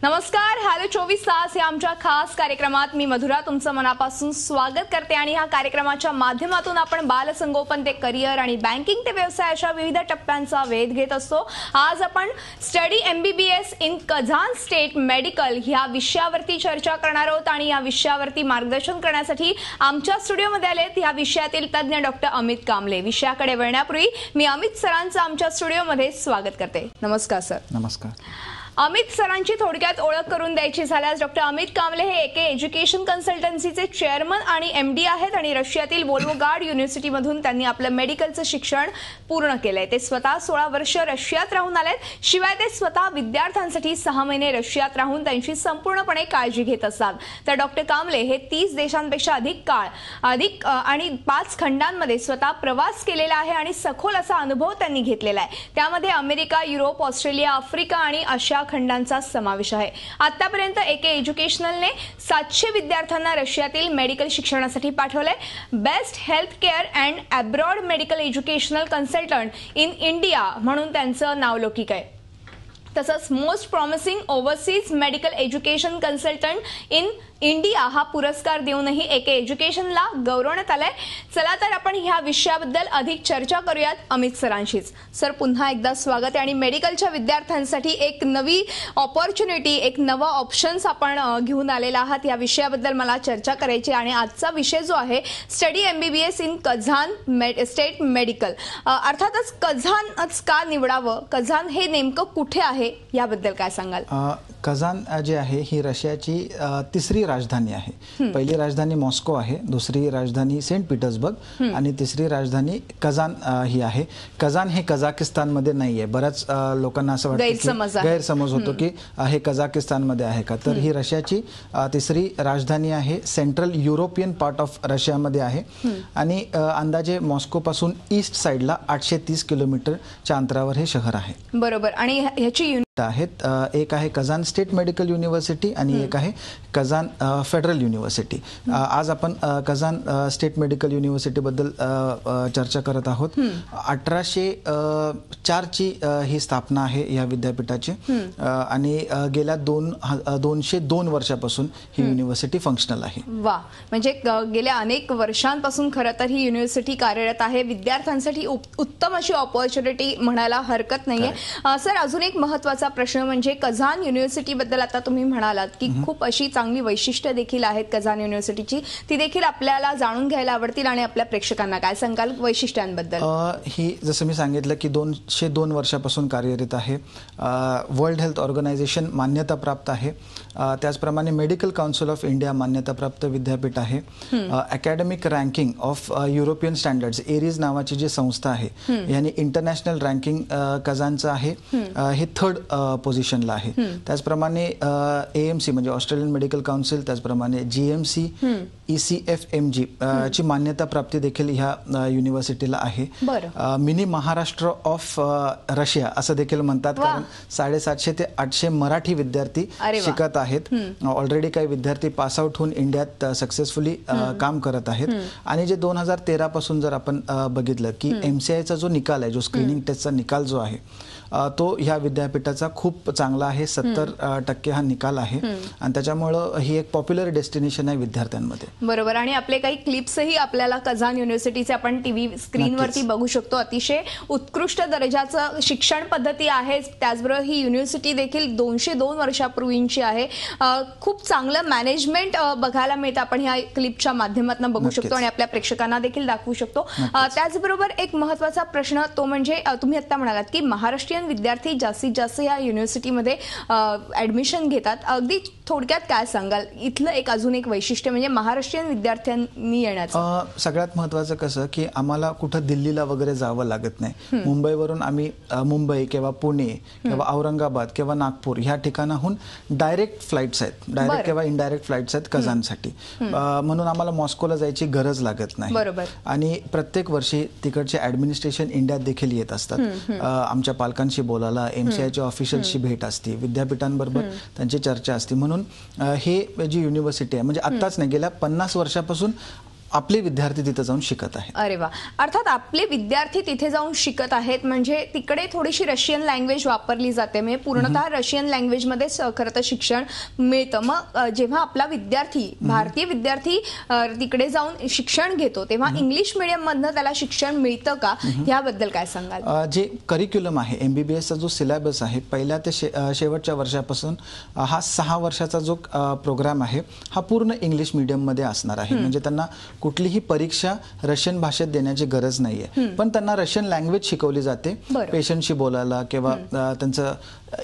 नमस्कार, हॅलो 24 तास या आमच्या खास कार्यक्रमात मी मधुरा तुमचं मनापासून स्वागत करते आणि ह्या कार्यक्रमाच्या माध्यमातून आपण बालसंगोपन ते करिअर आणि बँकिंग ते व्यवसाय अशा विविध टप्प्यांचा वेध घेत असतो। आज आपण study MBBS in Kazan state medical ह्या विषयावरती चर्चा करणार आहोत आणि या विषयावरती मार्गदर्शन करण्यासाठी आमच्या स्टुडिओमध्ये आलेत ह्या विषयातील तज्ञ डॉक्टर अमित कांबळे। विषयाकडे वळण्यापूर्वी मी अमित सरांचं आमच्या स्टुडिओमध्ये स्वागत करते। नमस्कार सर। नमस्कार। अमित सरांची थोडक्यात ओळख करून द्यायची झाल्यास डॉक्टर अमित कांबळे हे एके एज्युकेशन कन्सल्टन्सीचे चेअरमन आणि MD आहेत आणि रशियातील वोल्गोग्राड युनिव्हर्सिटीमधून त्यांनी आपलं मेडिकलचं शिक्षण पूर्ण केलंय। ते स्वतः 16 वर्ष रशियात राहून आलेत, शिवाय ते स्वतः विद्यार्थ्यांसाठी 6 महिने रशियात राहून त्यांची संपूर्णपणे काळजी घेत असतात। तर डॉक्टर कांबळे हे 30 देशांपेक्षा अधिक काळ आणि 5 खंडांमध्ये स्वतः प्रवास केलेला आहे आणि सखोल असा अनुभव त्यांनी घेतलेला आहे। त्यामध्ये अमेरिका, युरोप, ऑस्ट्रेलिया, आफ्रिका आणि आशिया खंडांचा समावेश आहे। आतापर्यंत एके एज्युकेशनलने 700 विद्यार्थ्यांना रशियातील मेडिकल शिक्षणासाठी पाठवले। Best health care and abroad medical educational consultant in India म्हणून त्यांचं नावलौकिक आहे। तसंच most promising overseas medical education consultant in India हा पुरस्कार देऊनही एके एज्युकेशनला गौरवण्यात आलाय। चला तर आपण ह्या विषयाबद्दल अधिक चर्चा करूयात अमित सरांशीच। सर, पुन्हा एकदा स्वागत आहे आणि मेडिकलच्या विद्यार्थ्यांसाठी एक नवी ऑपॉर्च्युनिटी, एक नवा ऑप्शन्स आपण घेऊन आलेला आहात। या विषयाबद्दल मला चर्चा करायची आणि आजचा विषय जो आहे study MBBS in Kazan state medical. अर्थातच कझानच का निवडावं, कझान हे नेमकं कुठे आहे याबद्दल काय सांगाल? कझान जे आहे ही रशियाची तिसरी राजधानी आहे। पहिली राजधानी मॉस्को आहे, दुसरी राजधानी सेंट पीटर्सबर्ग आणि तिसरी राजधानी कझान ही आहे। कझान हे कझाकिस्तानमध्ये नाहीये। बऱ्याच लोकांना असं वाटतं की गैरसमज होतो की हे कझाकिस्तानमध्ये आहे का, तर ही रशियाची तिसरी राजधानी आहे। सेंट्रल युरोपियन पार्ट ऑफ रशियामध्ये आहे आणि अंदाजे मॉस्को पासून ईस्ट साइडला 830 किलोमीटरच्या अंतरावर हे शहर आहे। बरोबर। आणि ह्याची आहेत, एक आहे कझान स्टेट मेडिकल युनिव्हर्सिटी आणि एक आहे कझान फेडरल युनिव्हर्सिटी। आज आपण कझान स्टेट मेडिकल युनिव्हर्सिटी बद्दल चर्चा करत आहोत। 1804 ची ही स्थापना आहे या विद्यापीठाची आणि गेल्या 202 वर्षापासून ही युनिव्हर्सिटी फंक्शनल आहे। वा, म्हणजे गेल्या अनेक वर्षांपासून खरं तर ही युनिव्हर्सिटी कार्यरत आहे। विद्यार्थ्यांसाठी उत्तम अशी ऑपॉर्च्युनिटी म्हणायला हरकत नाहीये। सर, अजून एक महत्त्वाचा प्रश्न म्हणजे कझान युनिव्हर्सिटी बद्दल आता तुम्ही म्हणालात की खूप अशी चांगली वैशिष्ट्ये देखील आहेत कझान युनिव्हर्सिटीची, ती देखील आपल्याला जाणून घ्यायला आवडतील आणि आपल्या प्रेक्षकांना काय सांगाल वैशिष्ट्यांबद्दल? ही जसं मी सांगितलं की 202 वर्षापासून कार्यरत आहे। वर्ल्ड हेल्थ ऑर्गनायझेशन मान्यता प्राप्त आहे। त्याचप्रमाणे मेडिकल काउन्सिल ऑफ इंडिया मान्यताप्राप्त विद्यापीठ आहे। Academic ranking of European standards Aries नावाची जी संस्था आहे याने इंटरनॅशनल रँकिंग कझानचं आहे, हे 3rd पोझिशनला आहे। त्याचप्रमाणे AMC म्हणजे ऑस्ट्रेलियन मेडिकल काउन्सिल, त्याचप्रमाणे GMC, ECFMG ची मान्यता प्राप्ती देखील ह्या युनिव्हर्सिटीला आहे। मिनी महाराष्ट्र ऑफ रशिया असं देखील म्हणतात, कारण 750 ते 800 मराठी विद्यार्थी शिकत आहेत। ऑलरेडी काही विद्यार्थी पास आउट होऊन इंडियात सक्सेसफुली काम करत आहेत आणि जे 2013 पासून जर आपण बघितलं की MCIचा जो निकाल आहे, जो स्क्रीनिंग टेस्टचा निकाल जो आहे तो ह्या विद्यापीठाचा खूप चांगला आहे। 70% हा निकाल आहे आणि त्याच्यामुळं ही एक पॉप्युलर डेस्टिनेशन आहे विद्यार्थ्यांमध्ये। बरोबर। आणि आपले काही क्लिप्सही आपल्याला कझान युनिव्हर्सिटीचे आपण टीव्ही स्क्रीनवरती बघू शकतो। अतिशय उत्कृष्ट दर्जाचं शिक्षण पद्धती आहे। त्याचबरोबर ही युनिव्हर्सिटी देखील 202 वर्षापूर्वीची आहे। खूप चांगलं मॅनेजमेंट बघायला मिळतं, आपण ह्या क्लिपच्या माध्यमातून बघू शकतो आणि आपल्या प्रेक्षकांना देखील दाखवू शकतो। त्याचबरोबर एक महत्त्वाचा प्रश्न तो म्हणजे तुम्ही आता म्हणालात की महाराष्ट्रीयन विद्यार्थी जास्तीत जास्त या युनिव्हर्सिटीमध्ये ऍडमिशन घेतात। अगदी थोडक्यात काय सांगाल इथलं एक अजून एक वैशिष्ट्य म्हणजे महाराष्ट्रीयन विद्यार्थ्यांनी येण्याचं? सगळ्यात महत्त्वाचं कसं की आम्हाला कुठं दिल्लीला वगैरे जावं लागत नाही। मुंबईवरून आम्ही मुंबई किंवा पुणे किंवा औरंगाबाद किंवा नागपूर ह्या ठिकाणाहून डायरेक्ट फ्लाइट्स आहेत, डायरेक्ट किंवा इनडायरेक्ट फ्लाइट्स आहेत कझानसाठी, म्हणून आम्हाला मॉस्कोला जायची गरज लागत नाही। आणि प्रत्येक वर्षी तिकडचे ऍडमिनिस्ट्रेशन इंडियात देखील येत असतात। आमच्या पालकांशी बोलायला, MCIच्या ऑफिशियल्सची भेट असते, विद्यापीठांबरोबर त्यांची चर्चा असते। म्हणून हे जी युनिव्हर्सिटी आहे म्हणजे आत्ताच नाही, गेल्या 50 वर्षापासून आपले विद्यार्थी तिथे जाऊन शिकत आहेत. अरे वा. अर्थात आपले विद्यार्थी तिथे जाऊन शिकत आहेत म्हणजे तिकडे थोडीशी रशियन लँग्वेज वापरली जाते, म्हणजे पूर्णतः रशियन लँग्वेजमध्येच खरं तर शिक्षण मिळतं. मग जेव्हा आपला विद्यार्थी भारतीय विद्यार्थी तिकडे जाऊन शिक्षण घेतो तेव्हा इंग्लिश मीडियम मधनं त्याला शिक्षण मिळतं का, याबद्दल काय सांगाल? जे करिक्युलम आहे, MBBSचा जो सिलेबस आहे, पहिल्या ते शेवटच्या वर्षापासून हा 6 वर्षाचा जो प्रोग्राम आहे हा पूर्ण इंग्लिश मीडियम मध्ये असणार आहे. म्हणजे त्यांना कुठलीही परीक्षा रशियन भाषेत देण्याची गरज नाहीये, पण त्यांना रशियन लँग्वेज शिकवली जाते. पेशंटशी बोलायला किंवा त्यांचं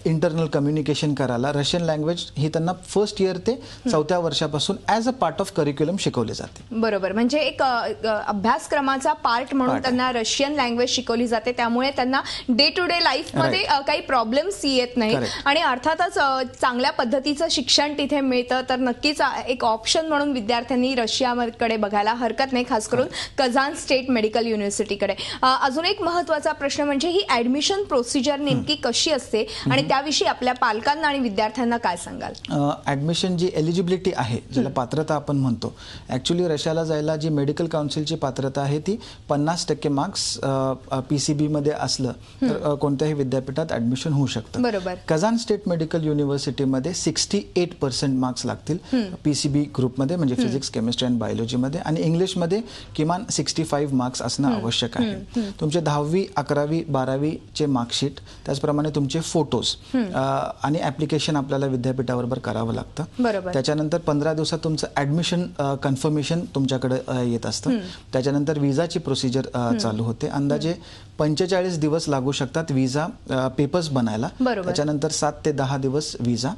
इंटरनल कम्युनिकेशन करायला रशियन लँग्वेज ही त्यांना फर्स्ट इयर ते 4थ्या वर्षापासून as a part of curriculum शिकवली जाते. बरोबर. म्हणजे एक अभ्यासक्रमाचा पार्ट म्हणून त्यांना रशियन लँग्वेज शिकवली जाते, त्यामुळे त्यांना डे टू डे लाईफ मध्ये काही प्रॉब्लेम्स येत नाही. आणि अर्थातच चांगल्या पद्धतीचं शिक्षण तिथे मिळतं, तर नक्कीच एक ऑप्शन म्हणून विद्यार्थ्यांनी रशियाकडे बघायला हरकत नाही, खास करून कझान स्टेट मेडिकल युनिव्हर्सिटीकडे. अजून एक महत्त्वाचा प्रश्न म्हणजे ही ऍडमिशन प्रोसिजर नेमकी कशी असते आणि त्याविषयी आपल्या पालकांना आणि विद्यार्थ्यांना काय सांगाल? ऍडमिशन जी एलिजिबिलिटी आहे, ज्याला पात्रता आपण म्हणतो, ऍक्च्युली रशियाला जायला जी मेडिकल काउन्सिलची पात्रता आहे ती 50% मार्क्स PCB मध्ये असलं तर कोणत्याही विद्यापीठात ऍडमिशन होऊ शकतं. बरोबर. कझान स्टेट मेडिकल युनिव्हर्सिटीमध्ये 68% मार्क्स लागतील PCB ग्रुपमध्ये, म्हणजे फिजिक्स, केमिस्ट्री आणि बायोलॉजीमध्ये, आणि इंग्लिशमध्ये किमान 65 मार्क्स असणं आवश्यक आहे. तुमचे 10वी, 11वी, 12वी चे मार्कशीट, त्याचप्रमाणे तुमचे फोटोज आणि ऍप्लिकेशन आपल्याला विद्यापीठाबरोबर करावं लागतं. बरोबर. त्याच्यानंतर 15 दिवसात तुमचं ऍडमिशन कन्फर्मेशन तुमच्याकडे येत असतं. त्याच्यानंतर विजाची प्रोसिजर चालू होते. अंदाजे 45 दिवस लागू शकतात विजा पेपर्स बनायला. त्याच्यानंतर 7 ते 10 दिवस विजा,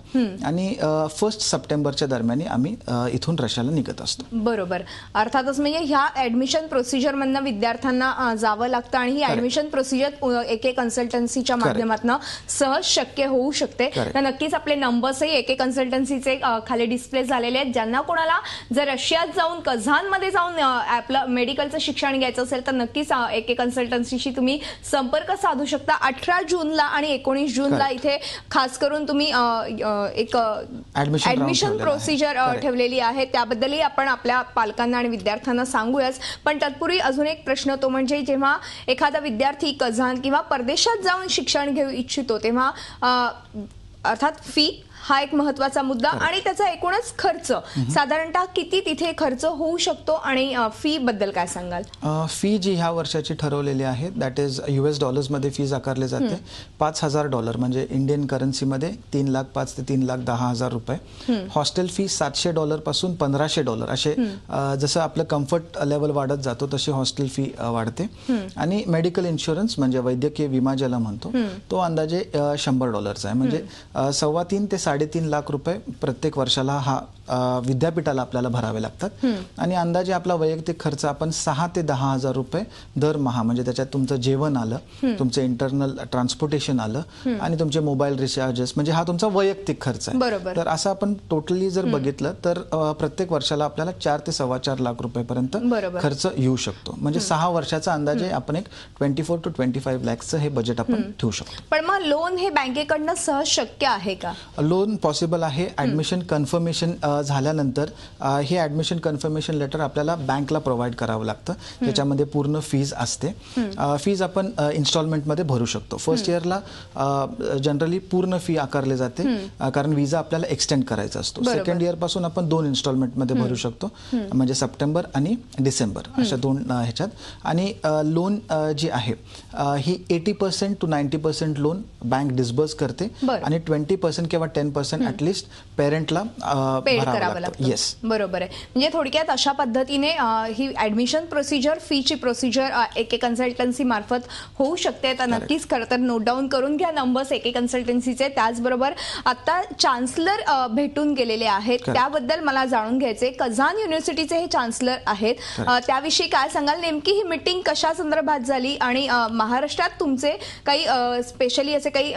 आणि 1 सप्टेंबरच्या दरम्यान आम्ही इथून रशियाला निघत असतो. बरोबर. अर्थातच म्हणजे ह्या ऍडमिशन प्रोसिजर मधनं विद्यार्थ्यांना जावं लागतं आणि ही ऍडमिशन प्रोसिजर एके कन्सल्टन्सीच्या माध्यमातून सहज शक्य होऊ शकते. तर नक्कीच आपले नंबर्सही एके कन्सल्टन्सीचे खाली डिस्प्ले झालेले आहेत. ज्यांना कोणाला जर रशियात जाऊन कझानमध्ये जाऊन आपलं मेडिकलचं शिक्षण घ्यायचं असेल तर नक्कीच एके कन्सल्टन्सीशी तुम्ही संपर्क साधू शकता. 18 जूनला आणि 19 जूनला इथे खास करून तुम्ही एक ऍडमिशन प्रोसिजर ठेवलेली आहे, त्याबद्दलही आपण आपल्या पालकांना आणि विद्यार्थ्यांना सांगूयाच. पण तत्पूर्वी अजून एक प्रश्न, तो म्हणजे जेव्हा एखादा विद्यार्थी कझान किंवा परदेशात जाऊन शिक्षण घेऊ इच्छितो तेव्हा अर्थात फी हा एक महत्त्वाचा मुद्दा आणि त्याचा एकूणच खर्च साधारणतः किती तिथे खर्च होऊ शकतो आणि फी बद्दल काय सांगाल? फी जी ह्या वर्षाची ठरवलेली आहे दॅट इज US मध्ये फीज आकारली जाते. $5,000 म्हणजे इंडियन करन्सीमध्ये 3,05,000 ते 3,10,000 रुपये. हॉस्टेल फी $700 पासून $1,500 असे, जसं आपलं कम्फर्ट लेवल वाढत जातो तशी हॉस्टेल फी वाढते. आणि मेडिकल इन्शुरन्स म्हणजे वैद्यकीय विमा ज्याला म्हणतो तो अंदाजे $100 आहे. म्हणजे 3.25 ते 3.5 लाख रुपये प्रत्येक वर्षाला हा विद्यापीठाला आपल्याला भरावे लागतात. आणि अंदाजे आपला वैयक्तिक खर्च आपण 6 ते 10,000 रुपये दरमहा, म्हणजे त्याच्यात तुमचं जेवण आलं, तुमचं इंटरनल ट्रान्सपोर्टेशन आलं आणि तुमचे मोबाईल रिचार्जेस, म्हणजे हा तुमचा वैयक्तिक खर्च आहे. तर असं आपण टोटली जर बघितलं तर प्रत्येक वर्षाला आपल्याला 4 ते 4.25 लाख रुपयेपर्यंत खर्च येऊ शकतो. म्हणजे 6 वर्षाचा अंदाजे आपण एक 24 to 25 लाखचं हे बजेट आपण ठेवू शकतो. पण मग लोन हे बँकेकडनं सहज शक्य आहे का? लोन पॉसिबल आहे. ऍडमिशन कन्फर्मेशन झाल्यानंतर हे ऍडमिशन कन्फर्मेशन लेटर आपल्याला बँकला प्रोव्हाइड करावं लागतं, ज्याच्यामध्ये पूर्ण फीज असते. फीज आपण इन्स्टॉलमेंटमध्ये भरू शकतो. फर्स्ट इयरला जनरली पूर्ण फी आकारली जाते कारण विजा आपल्याला एक्सटेंड करायचा असतो. सेकंड इयर पासून आपण 2 इन्स्टॉलमेंटमध्ये भरू शकतो, म्हणजे सप्टेंबर आणि डिसेंबर अशा 2 ह्याच्यात. आणि लोन जी आहे ही 80% to 90% लोन बँक डिस्बर्स करते आणि 20% किंवा 10% ऍटलिस्ट पेरेंटला करावं लागतं. येस, बरोबर आहे. म्हणजे थोडक्यात अशा पद्धतीने ही ऍडमिशन प्रोसिजर, फीची प्रोसिजर एके कन्सल्टन्सी मार्फत होऊ शकते. तर नक्कीच खरं तर नोट डाऊन करून घ्या नंबर्स एके कन्सल्टन्सीचे. त्याचबरोबर आता चान्सलर भेटून गेलेले आहेत, त्याबद्दल मला जाणून घ्यायचे. कझान युनिव्हर्सिटीचे हे चान्सलर आहेत, त्याविषयी काय सांगाल? नेमकी ही मीटिंग कशा संदर्भात झाली आणि महाराष्ट्रात तुमचे काही स्पेशली असे काही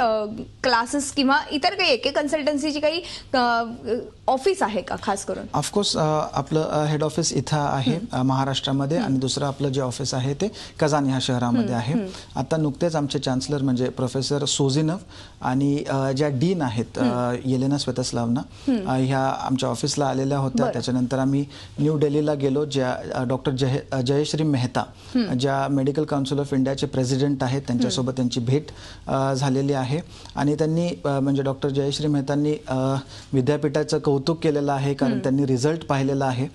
क्लासेस किंवा इतर काही एके कन्सल्टन्सीची काही ऑफिस आहे का खास करून? ऑफकोर्स आपलं हेड ऑफिस इथं आहे महाराष्ट्रामध्ये, आणि दुसरं आपलं जे ऑफिस आहे ते कझान ह्या शहरामध्ये आहे. आता नुकतेच आमचे चान्सलर म्हणजे प्रोफेसर सोझिनव आणि ज्या डीन आहेत येलेना स्वेतस्लावना ह्या आमच्या ऑफिसला आलेल्या होत्या. त्याच्यानंतर आम्ही न्यू दिल्लीला गेलो, ज्या डॉक्टर जयश्री मेहता ज्या मेडिकल काउन्सिल ऑफ इंडियाचे प्रेसिडेंट आहेत त्यांच्यासोबत त्यांची भेट झालेली आहे. आणि त्यांनी म्हणजे डॉक्टर जयश्री मेहतांनी विद्यापीठाचं कौतुक केलेलं आहे, कारण त्यांनी रिझल्ट पाहिलेला आहे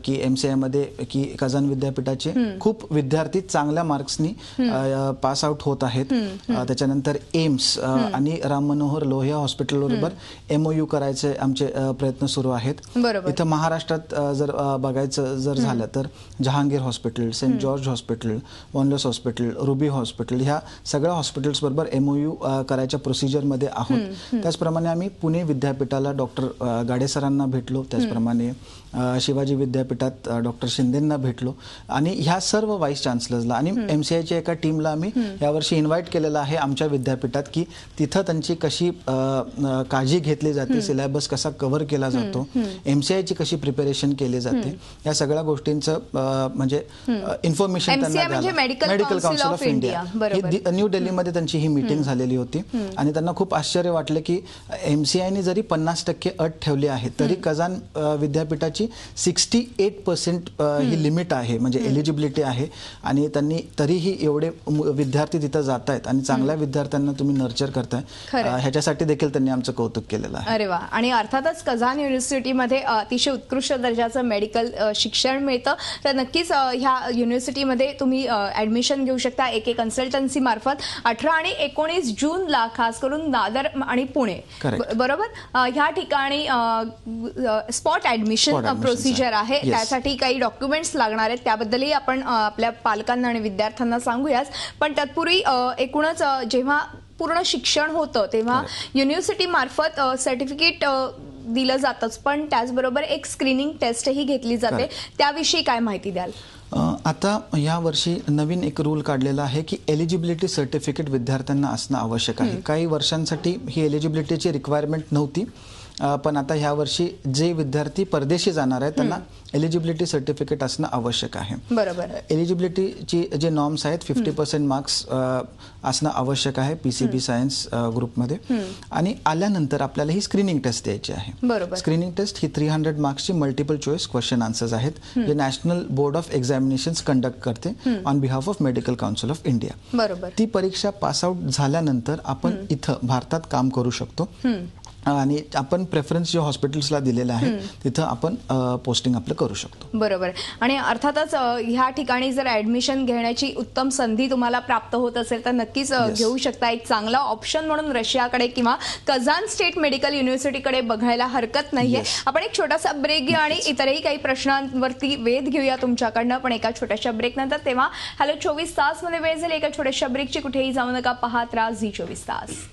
की MCI मध्ये की कझान विद्यापीठाचे खूप विद्यार्थी चांगल्या मार्क्सनी पास आउट होत आहेत. त्याच्यानंतर एम्स आणि राम मनोहर लोहिया हॉस्पिटल बरोबर MOU करायचे आमचे प्रयत्न सुरू आहेत. इथं महाराष्ट्रात जर बघायचं जर झालं तर Jehangir hospital, saint George hospital, Wanless hospital, Ruby hospital ह्या सगळ्या हॉस्पिटल्स बरोबर MOU करायच्या प्रोसिजरमध्ये आहोत. त्याचप्रमाणे आम्ही पुणे विद्यापीठाला डॉक्टर गाडे सरांना भेटलो, त्याचप्रमाणे शिवाजी विद्यापीठात डॉक्टर शिंदेंना भेटलो, आणि ह्या सर्व व्हाईस चान्सलर्सला आणि MCIच्या एका टीमला आम्ही यावर्षी इन्व्हाइट केलेलं आहे आमच्या विद्यापीठात की तिथं त्यांची कशी काळजी घेतली जाते, सिलेबस कसा कव्हर केला जातो, MCIची कशी प्रिपरेशन केली जाते, या सगळ्या गोष्टींचं म्हणजे इन्फॉर्मेशन त्यांना medical council of India new दिल्लीमध्ये त्यांची ही मीटिंग झालेली होती. आणि त्यांना खूप आश्चर्य वाटलं की MCIने जरी 50% अट ठेवली आहे तरी कझान विद्यापीठाची 68% ही लिमिट आहे, म्हणजे एलिजिबिलिटी आहे. आणि त्यांनी तरीही एवढे विद्यार्थी तिथं जात आहेत आणि चांगल्या विद्यार्थ्यांना तुम्ही नर्चर करताय, ह्याच्यासाठी देखील त्यांनी आमचं कौतुक केलेलं आहे. अरे वा. आणि अर्थातच कझान युनिव्हर्सिटीमध्ये अतिशय उत्कृष्ट दर्जाचं मेडिकल शिक्षण मिळतं. तर नक्कीच ह्या युनिव्हर्सिटीमध्ये तुम्ही ऍडमिशन घेऊ शकता AK कन्सल्टन्सी मार्फत 18 आणि 19 जूनला, खास करून दादर आणि पुणे बरोबर ह्या ठिकाणी स्पॉट ऍडमिशन प्रोसिजर आहे. त्यासाठी काही डॉक्युमेंट्स लागणार आहेत, त्याबद्दलही आपण आपल्या पालकांना आणि विद्यार्थ्यांना सांगूयाच. पण तत्पूर्वी एकूणच जेव्हा पूर्ण शिक्षण होतं तेव्हा युनिव्हर्सिटी मार्फत सर्टिफिकेट दिलं जातंच, पण त्याचबरोबर एक स्क्रीनिंग टेस्टही घेतली जाते. त्याविषयी काय माहिती द्याल? आता या वर्षी नवीन एक रूल काढलेला आहे की एलिजिबिलिटी सर्टिफिकेट विद्यार्थ्यांना असणं आवश्यक आहे. काही वर्षांसाठी ही एलिजिबिलिटीची रिक्वायरमेंट नव्हती, पण आता ह्या वर्षी जे विद्यार्थी परदेशी जाणार आहेत त्यांना एलिजिबिलिटी सर्टिफिकेट असणं आवश्यक आहे. बरोबर. एलिजिबिलिटीची जे नॉर्म्स आहेत 50% मार्क्स असणं आवश्यक आहे PCB सायन्स ग्रुपमध्ये. आणि आल्यानंतर आपल्याला ही स्क्रीनिंग टेस्ट द्यायची आहे. स्क्रीनिंग टेस्ट ही 300 मार्क्सची मल्टिपल चॉईस क्वेश्चन आन्सर्स आहेत, जे national board of examinations conduct करते on behalf of medical council of India. बरोबर. ती परीक्षा पास आउट झाल्यानंतर आपण इथं भारतात काम करू शकतो, आणि आपण प्रेफरन्स जे हॉस्पिटल्सला दिलेलं आहे तिथं आपण पोस्टिंग आपलं करू शकतो. बरोबर. आणि अर्थातच ह्या ठिकाणी जर ऍडमिशन घेण्याची उत्तम संधी तुम्हाला प्राप्त होत असेल तर नक्कीच घेऊ शकता. एक चांगला ऑप्शन म्हणून रशियाकडे किंवा कझान स्टेट मेडिकल युनिव्हर्सिटीकडे बघायला हरकत नाहीये. आपण एक छोटासा ब्रेक घेऊ आणि इतरही काही प्रश्नांवरती वेध घेऊया तुमच्याकडनं, पण एका छोट्याशा ब्रेक नंतर. तेव्हा हॅलो 24 तास मध्ये वेळ झाली एका छोट्याशा ब्रेकची. कुठेही जाऊ नका, पाहत राहा झी24 तास.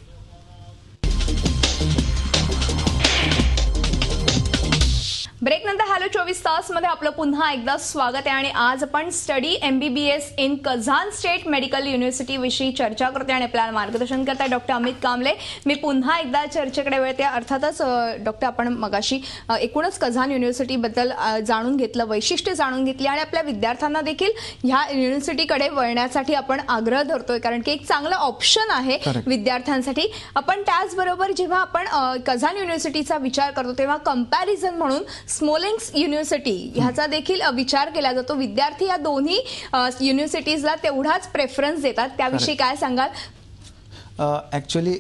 ब्रेक नंतर हॅलो 24 तास मध्ये आपलं पुन्हा एकदा स्वागत आहे. आणि आज आपण study MBBS in Kazan state medical university विषयी चर्चा करते आणि आपल्याला मार्गदर्शन करताय डॉक्टर अमित कांबळे. मी पुन्हा एकदा चर्चेकडे वळते. अर्थातच डॉक्टर, आपण मगाशी एकूणच कझान युनिव्हर्सिटी बद्दल जाणून घेतलं, वैशिष्ट्य जाणून घेतली, आणि आपल्या विद्यार्थ्यांना देखील ह्या युनिव्हर्सिटीकडे वळण्यासाठी आपण आग्रह धरतोय, कारण की एक चांगलं ऑप्शन आहे विद्यार्थ्यांसाठी. आपण त्याचबरोबर जेव्हा आपण कझान युनिव्हर्सिटीचा विचार करतो तेव्हा कंपॅरिझन म्हणून स्मोलेन्स्क युनिव्हर्सिटी ह्याचा देखील विचार केला जातो. विद्यार्थी या दोन्ही युनिव्हर्सिटीजला तेवढाच प्रेफरन्स देतात. त्याविषयी काय सांगाल? ॲक्च्युली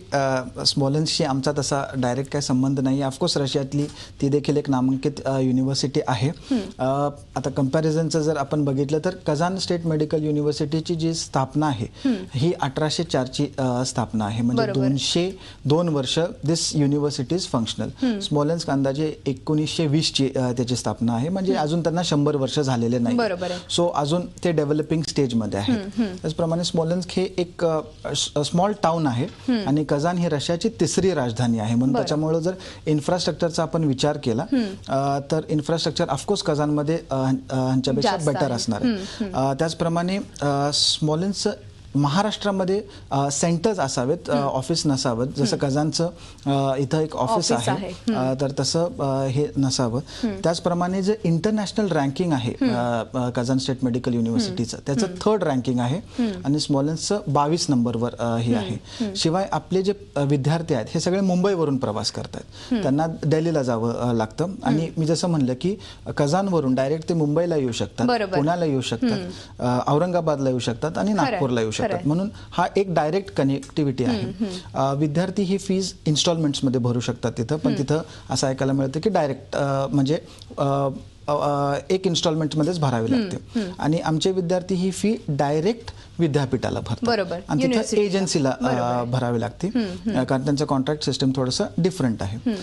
स्मोलेन्सशी आमचा तसा डायरेक्ट काय संबंध नाही. ऑफकोर्स रशियातली ती देखील एक नामांकित युनिव्हर्सिटी आहे. आता कंपॅरिझनचं जर आपण बघितलं तर कझान स्टेट मेडिकल युनिव्हर्सिटीची जी स्थापना आहे ही 1804ची स्थापना आहे, म्हणजे 202 वर्ष दिस युनिव्हर्सिटी इज फंक्शनल. स्मोलेन्स्क अंदाजे 1920ची त्याची स्थापना आहे, म्हणजे अजून त्यांना 100 वर्ष झालेले नाही. सो अजून ते डेव्हलपिंग स्टेजमध्ये आहे. त्याचप्रमाणे स्मोलेन्स्क हे एक स्मॉल टाउन आहे आणि कझान ही रशियाची तिसरी राजधानी आहे, म्हणून त्याच्यामुळे जर इन्फ्रास्ट्रक्चरचा आपण विचार केला तर इन्फ्रास्ट्रक्चर ऑफकोर्स कझानमध्ये ह्यांच्यापेक्षा बेटर असणार आहे. त्याचप्रमाणे स्मोलेन्सचं महाराष्ट्रामध्ये सेंटर्स असावेत, ऑफिस नसावं. जसं कजानचं इथं एक ऑफिस आहे, तर तसं हे नसावं. त्याचप्रमाणे जे इंटरनॅशनल रँकिंग आहे कजान स्टेट मेडिकल युनिव्हर्सिटीचं, त्याचं 3rd रँकिंग आहे आणि स्मॉलेन्सचं 22 नंबरवर हे आहे. शिवाय आपले जे विद्यार्थी आहेत हे सगळे मुंबईवरून प्रवास करतात, त्यांना दिल्लीला जावं लागतं. आणि मी जसं म्हणलं की कजानवरून डायरेक्ट ते मुंबईला येऊ शकतात, पुण्याला येऊ शकतात, औरंगाबादला येऊ शकतात आणि नागपूरला येऊ शकतात. म्हणून हा एक डायरेक्ट कनेक्टिव्हिटी आहे. विद्यार्थी ही फीज इन्स्टॉलमेंट्समध्ये भरू शकतात तिथं, पण तिथं असं ऐकायला मिळतं की डायरेक्ट म्हणजे एक इन्स्टॉलमेंटमध्येच भरावी लागते. आणि आमचे विद्यार्थी ही फी डायरेक्ट विद्यापीठाला भरतात आणि तिथं एजन्सीला भरावी लागते, कारण त्यांचं कॉन्ट्रॅक्ट सिस्टम थोडंसं डिफरंट आहे.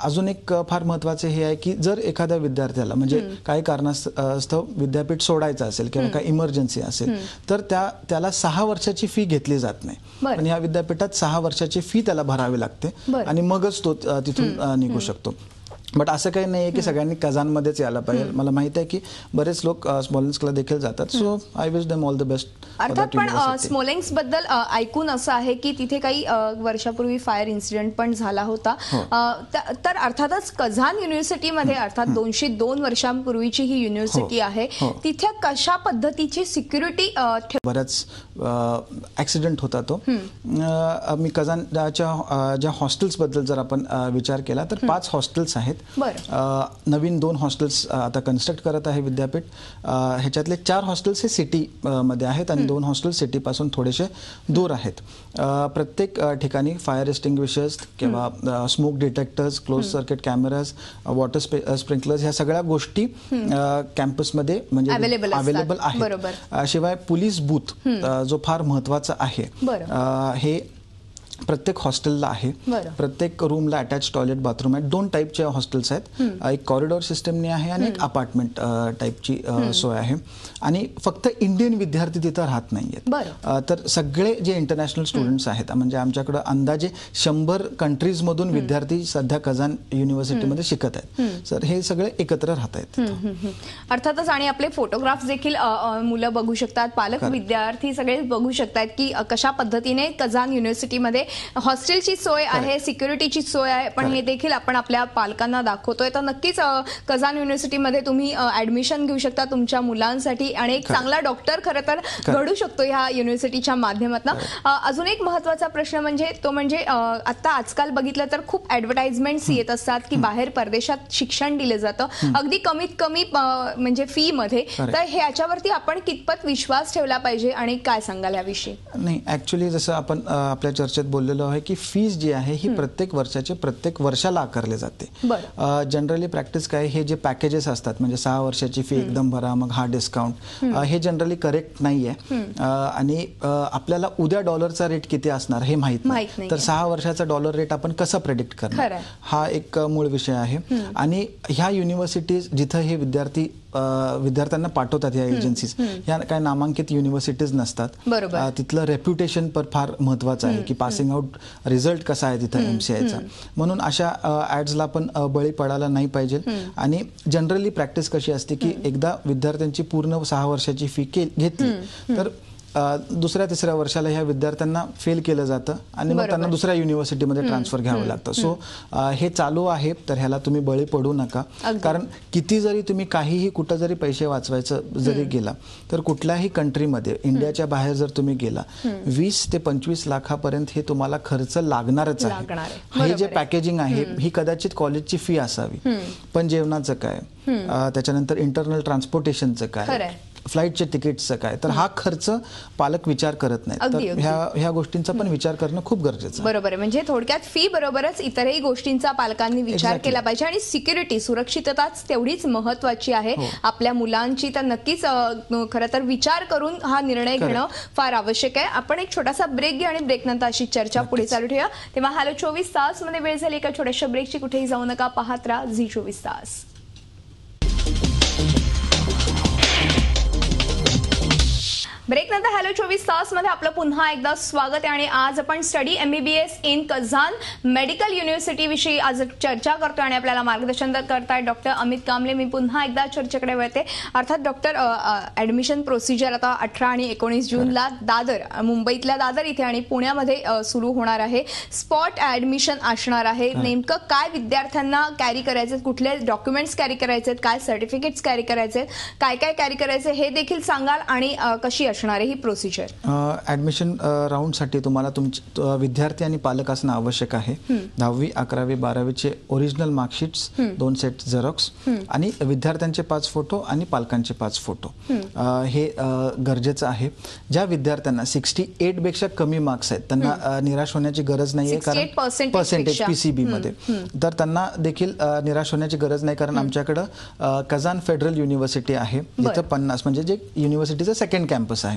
अजून एक फार महत्त्वाचं हे आहे की जर एखाद्या विद्यार्थ्याला म्हणजे काही कारणास्तव विद्यापीठ सोडायचं असेल किंवा काही इमर्जन्सी असेल तर त्याला 6 वर्षाची फी घेतली जात नाही. पण या विद्यापीठात 6 वर्षाची फी त्याला भरावी लागते आणि मगच तो तिथून निघू शकतो. बट असं काही नाही आहे की सगळ्यांनी कजानमध्येच यायला पाहिजे. मला माहिती आहे की बरेच लोक स्मॉलेन्सला देखील जातात. So I wish them all the best. अर्थात पण स्मॉलेन्स बद्दल ऐकून असं आहे की तिथे काही वर्षापूर्वी फायर इन्सिडेंट पण झाला होता. तर अर्थातच कझान युनिव्हर्सिटीमध्ये अर्थात 202 वर्षांपूर्वीची ही युनिव्हर्सिटी आहे, तिथे कशा पद्धतीची सिक्युरिटी बऱ्याच ऍक्सिडेंट होता तो. मी कजानच्या ज्या हॉस्टेल्सबद्दल जर आपण विचार केला तर 5 हॉस्टेल्स आहेत. नवीन 2 हॉस्टेल्स आता कन्स्ट्रक्ट करत आहे विद्यापीठ. ह्याच्यातले 4 हॉस्टेल्स हे सिटी मध्ये आहेत आणि 2 हॉस्टेल्स सिटीपासून थोडेसे दूर आहेत. प्रत्येक ठिकाणी फायर एक्सटिंग्विशर्स किंवा smoke detectors, close circuit cameras, water sprinklers ह्या सगळ्या गोष्टी कॅम्पसमध्ये म्हणजे अवेलेबल आहेत. शिवाय पोलीस बूथ जो फार महत्वाचा आहे हे प्रत्येक हॉस्टेलला आहे. प्रत्येक रूमला अटॅच टॉयलेट बाथरूम आहेत. 2 टाईपचे हॉस्टेल्स आहेत, एक कॉरिडॉर सिस्टमने आहे आणि एक अपार्टमेंट टाईपची सोय आहे. आणि फक्त इंडियन विद्यार्थी तिथं राहत नाहीयेत, तर सगळे जे इंटरनॅशनल स्टुडंट्स आहेत म्हणजे आमच्याकडे अंदाजे 100 कंट्रीजमधून विद्यार्थी सध्या कजान युनिव्हर्सिटीमध्ये शिकत आहेत. तर हे सगळे एकत्र राहत आहेत. अर्थातच आणि आपले फोटोग्राफ्स देखील मुलं बघू शकतात, पालक विद्यार्थी सगळे बघू शकतात की कशा पद्धतीने कजान युनिव्हर्सिटीमध्ये हॉस्टेलची सोय आहे, सिक्युरिटीची सोय आहे. पण हे देखील आपण आपल्या पालकांना दाखवतोय. तर नक्कीच कजान युनिव्हर्सिटीमध्ये तुम्ही ऍडमिशन घेऊ शकता तुमच्या मुलांसाठी आणि एक चांगला डॉक्टर खरं तर घडू शकतो ह्या युनिव्हर्सिटीच्या माध्यमातून. अजून एक महत्त्वाचा प्रश्न म्हणजे तो म्हणजे आता आजकाल बघितलं तर खूप ऍडव्हर्टाइजमेंट्स येत असतात की बाहेर परदेशात शिक्षण दिलं जातं अगदी कमीत कमी म्हणजे फी मध्ये. तर ह्याच्यावरती आपण कितपत विश्वास ठेवला पाहिजे आणि काय सांगाल याविषयी? नाही, ऍक्च्युली जसं आपण आपल्या चर्चेत बोललेलो आहे की फीस जी आहे ही प्रत्येक वर्षाचे प्रत्येक वर्षाला आकारले जाते. जनरली प्रॅक्टिस काय, हे जे पॅकेजेस असतात म्हणजे 6 वर्षाची फी एकदम भरा मग हा डिस्काउंट, हे जनरली करेक्ट नाहीये. आणि आपल्याला उद्या डॉलरचा रेट किती असणार हे माहित नाही, तर 6 वर्षाचा डॉलर रेट आपण कसं प्रेडिक्ट करणार, हा एक मूळ विषय आहे. आणि ह्या युनिव्हर्सिटीज जिथं हे विद्यार्थ्यांना पाठवतात या एजन्सीज, ह्या काय नामांकित युनिव्हर्सिटीज नसतात. तिथलं रेप्युटेशन पण फार महत्वाचं आहे की पासिंग आउट रिझल्ट कसा आहे तिथं MCIचा. म्हणून अशा ऍड्सला पण बळी पडायला नाही पाहिजे. आणि जनरली प्रॅक्टिस कशी असते की एकदा विद्यार्थ्यांची पूर्ण 6 वर्षाची फी घेतली तर दुसऱ्या तिसऱ्या वर्षाला ह्या विद्यार्थ्यांना फेल केलं जातं आणि मग त्यांना दुसऱ्या युनिव्हर्सिटीमध्ये ट्रान्सफर घ्यावं लागतं. सो हे चालू आहे, तर ह्याला तुम्ही बळी पडू नका. कारण किती जरी तुम्ही काहीही कुठं जरी पैसे वाचवायचं जरी गेला तर कुठल्याही कंट्रीमध्ये इंडियाच्या बाहेर जर तुम्ही गेला 20 ते 25 लाखापर्यंत हे तुम्हाला खर्च लागणारच आहे. हे जे पॅकेजिंग आहे ही कदाचित कॉलेजची फी असावी, पण जेवणाचं काय, त्याच्यानंतर इंटरनल ट्रान्सपोर्टेशनचं काय, फ्लाईटचे तिकीटचं काय, तर हा खर्च पालक विचार करत नाही. तर ह्या गोष्टींचा पण विचार करणं खूप गरजेचं आहे. बरोबर आहे. म्हणजे थोडक्यात फी बरोबरच इतरही गोष्टींचा पालकांनी विचार केला पाहिजे. आणि सिक्युरिटी, सुरक्षितताच तेवढीच महत्वाची आहे आपल्या मुलांची. तर नक्कीच खरं तर विचार करून हा निर्णय घेणं फार आवश्यक आहे. आपण एक छोटासा ब्रेक घेऊ आणि ब्रेकनंतर अशी चर्चा पुढे चालू ठेवूया. तेव्हा हॅलो 24 तास मध्ये वेळ झाली एका छोट्याशा ब्रेकची. कुठेही जाऊ नका, पाहत राहा झी24 तास. ब्रेकनंतर हॅलो 24 तासमध्ये आपलं पुन्हा एकदा स्वागत आहे आणि आज आपण study MBBS in Kazan medical university विषयी आज चर्चा करतोय आणि आपल्याला मार्गदर्शन करतायत डॉक्टर अमित कांबळे. मी पुन्हा एकदा चर्चेकडे वळते. अर्थात डॉक्टर, ऍडमिशन प्रोसिजर आता 18 आणि 19 जूनला दादर, मुंबईतल्या दादर इथे आणि पुण्यामध्ये सुरू होणार आहे. स्पॉट ऍडमिशन असणार आहे. नेमकं काय विद्यार्थ्यांना कॅरी करायचे, कुठले डॉक्युमेंट्स कॅरी करायचे, काय सर्टिफिकेट्स कॅरी करायचे, काय काय कॅरी करायचे हे देखील सांगाल आणि कशी असणार आहे ही प्रोसिजर. ऍडमिशन राऊंडसाठी तुम्हाला तुमचे विद्यार्थी आणि पालक असणं आवश्यक आहे. 10वी 11वी 12वीचे ओरिजिनल मार्कशीट्स 2 सेट झेरॉक्स आणि विद्यार्थ्यांचे 5 फोटो आणि पालकांचे 5 फोटो हे गरजेचं आहे. ज्या विद्यार्थ्यांना 68 पेक्षा कमी मार्क्स आहेत त्यांना निराश होण्याची गरज नाहीये, कारण पर्सेंटेज PCB मध्ये, तर त्यांना देखील निराश होण्याची गरज नाही, कारण आमच्याकडे कझान फेडरल युनिव्हर्सिटी आहे जिथं 50 म्हणजे जे युनिव्हर्सिटीचं सेकंड कॅम्पस आहे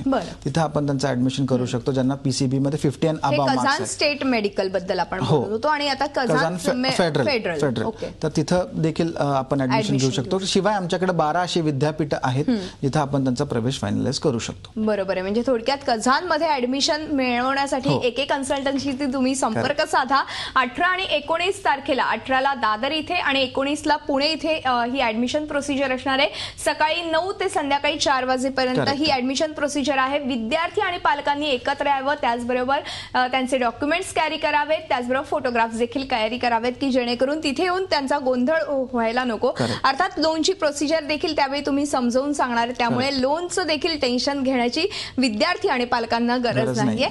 तिथे आपण त्यांचं ऍडमिशन करू शकतो ज्यांना PCB मध्ये 50 and above मार्क्स आहेत. कझान स्टेट मेडिकल बद्दल आपण बोलत होतो आणि आता कझान फेडरल, तर तिथं देखील आपण ऍडमिशन घेऊ शकतो. शिवाय आमच्याकडे 12 अशी विद्यापीठ आहेत जिथं आपण त्यांचा प्रवेश फायनलाइज करू शकतो. बरोबर आहे. म्हणजे थोडक्यात कझान मध्ये ऍडमिशन मिळवण्यासाठी एके कन्सल्टन्सीशी तुम्ही संपर्क साधा. 18 आणि 19 तारखेला, 18ला दादर इथे आणि 19ला पुणे इथे ही ऍडमिशन प्रोसिजर असणार आहे. सकाळी 9 ते संध्याकाळी 4 वाजेपर्यंत ही ऍडमिशन प्रोसिजर आहे. विद्यार्थी आणि पालकांनी एकत्र यावं, त्याचबरोबर त्यांचे डॉक्युमेंट्स कॅरी करावेत, त्याचबरोबर फोटोग्राफ्स देखील कॅरी करावेत की जेणेकरून तिथे येऊन त्यांचा गोंधळ व्हायला नको. अर्थात लोनची प्रोसिजर देखील त्यावेळी तुम्ही समजावून सांगणार, त्यामुळे लोनचं देखील टेन्शन घेण्याची विद्यार्थी आणि पालकांना गरज नाहीये.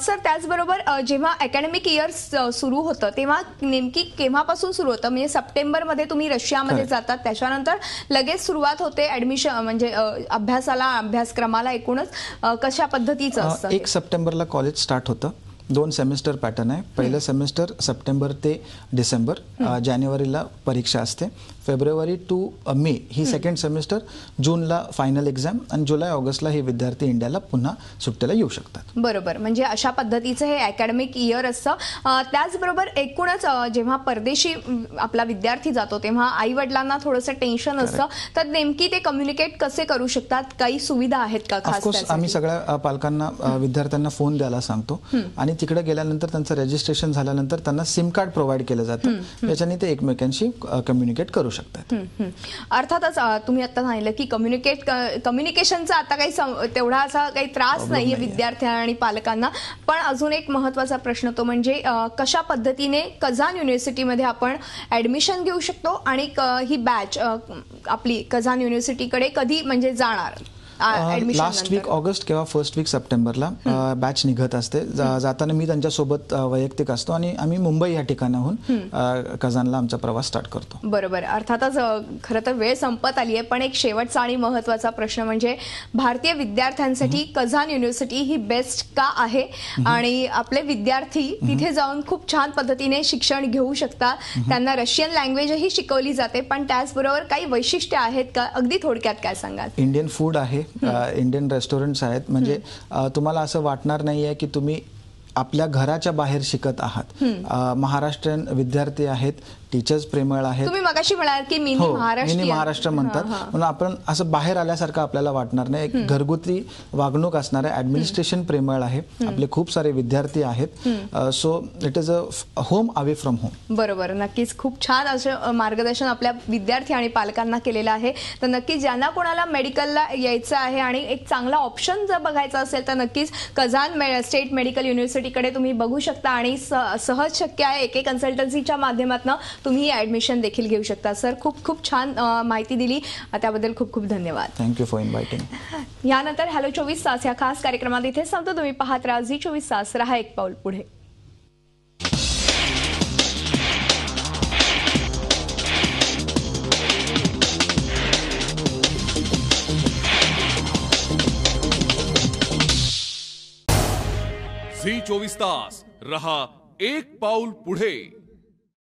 सर, त्याचबरोबर जेव्हा अकॅडमिक इयर सुरू होतं तेव्हा नेमकी केव्हापासून सुरू होतं? म्हणजे सप्टेंबरमध्ये तुम्ही रशियामध्ये जातात, त्याच्यानंतर लगेच सुरुवात होते ऍडमिशन म्हणजे अभ्यासक्रमाला एकूणच कशा पद्धतीचं असतं? 1 सप्टेंबरला कॉलेज स्टार्ट होतं. 2 सेमिस्टर पॅटर्न आहे. पहिलं सेमिस्टर सप्टेंबर ते डिसेंबर, जानेवारीला परीक्षा असते. फेब्रुवारी टू मे ही सेकंड सेमिस्टर, जूनला फायनल एक्झाम आणि जुलै ऑगस्टला हे विद्यार्थी इंडियाला पुन्हा सुट्टीला येऊ शकतात. बरोबर. म्हणजे अशा पद्धतीचं हे अकॅडमिक इयर असतं. त्याचबरोबर एकूणच जेव्हा परदेशी आपला विद्यार्थी जातो तेव्हा आई वडिलांना थोडंसं टेन्शन असतं, तर नेमकी ते कम्युनिकेट कसे करू शकतात? काही सुविधा आहेत का खास? ऑफकोर्स आम्ही सगळ्या पालकांना विद्यार्थ्यांना फोन द्यायला सांगतो आणि तिकडे गेल्यानंतर त्यांचं रजिस्ट्रेशन झाल्यानंतर त्यांना सिम कार्ड प्रोव्हाइड केलं जातं, त्याच्याने ते एकमेकांशी कम्युनिकेट करू शकतात. अर्थातच तुम्ही आता सांगितलं की कम्युनिकेशनचा आता काही तेवढा असा काही त्रास नाहीये विद्यार्थ्यांना आणि पालकांना. पण अजून एक महत्वाचा प्रश्न तो म्हणजे कशा पद्धतीने कझान युनिव्हर्सिटीमध्ये आपण ऍडमिशन घेऊ शकतो आणि ही बॅच आपली कझान युनिव्हर्सिटीकडे कधी म्हणजे जाणार? लास्ट वीक ऑगस्ट किंवा फर्स्ट वीक सप्टेंबरला बॅच निघत असते. जाताना मी त्यांच्यासोबत वैयक्तिक असतो आणि आम्ही मुंबई या ठिकाणाहून कझानला आमचा प्रवास स्टार्ट करतो. बरोबर. अर्थातच खरं तर वेळ संपत आली आहे, पण एक शेवटचा आणि महत्वाचा प्रश्न म्हणजे भारतीय विद्यार्थ्यांसाठी कझान युनिव्हर्सिटी ही बेस्ट का आहे आणि आपले विद्यार्थी तिथे जाऊन खूप छान पद्धतीने शिक्षण घेऊ शकतात. त्यांना रशियन लँग्वेजही शिकवली जाते, पण त्याचबरोबर काही वैशिष्ट्य आहेत का? अगदी थोडक्यात काय सांगाल? इंडियन फूड आहे, इंडियन रेस्टॉरंट्स आहेत, म्हणजे तुम्हाला असं वाटणार नाहीये की तुम्ही आपल्या घराच्या बाहेर शिकत आहात. महाराष्ट्रीयन विद्यार्थी आहेत, टीचर्स प्रेमळ आहेत. तुम्ही मगाशी म्हणाल की मिनी महाराष्ट्र म्हणतात, म्हणून आपण असं बाहेर आल्यासारखं आपल्याला वाटणार नाही. एक घरगुती वागणूक असणार आहे. ऍडमिनिस्ट्रेशन प्रेमळ आहे, आपले खूप सारे विद्यार्थी आहेत. So it is a home away from home. बरोबर. नक्कीच खूप छान असं मार्गदर्शन आपल्या विद्यार्थी आणि पालकांना केलेलं आहे. तर नक्कीच ज्यांना कोणाला मेडिकलला यायचं आहे आणि एक चांगला ऑप्शन जर बघायचा असेल तर नक्कीच कझान स्टेट मेडिकल युनिव्हर्सिटीकडे तुम्ही बघू शकता आणि सहज शक्य आहे. एके कन्सल्टन्सीच्या माध्यमातून तुम्ही ऍडमिशन देखील घेऊ शकता. सर, खूप खूप छान माहिती दिली, त्याबद्दल खूप खूप धन्यवाद. Thank you for inviting. यानंतर हॅलो 24 तास या खास कार्यक्रमात इथे सांगतो. तुम्ही पाहत राहा झी 24 तास. रहा एक पाऊल पुढे. झी 24 तास. रहा एक पाऊल पुढे.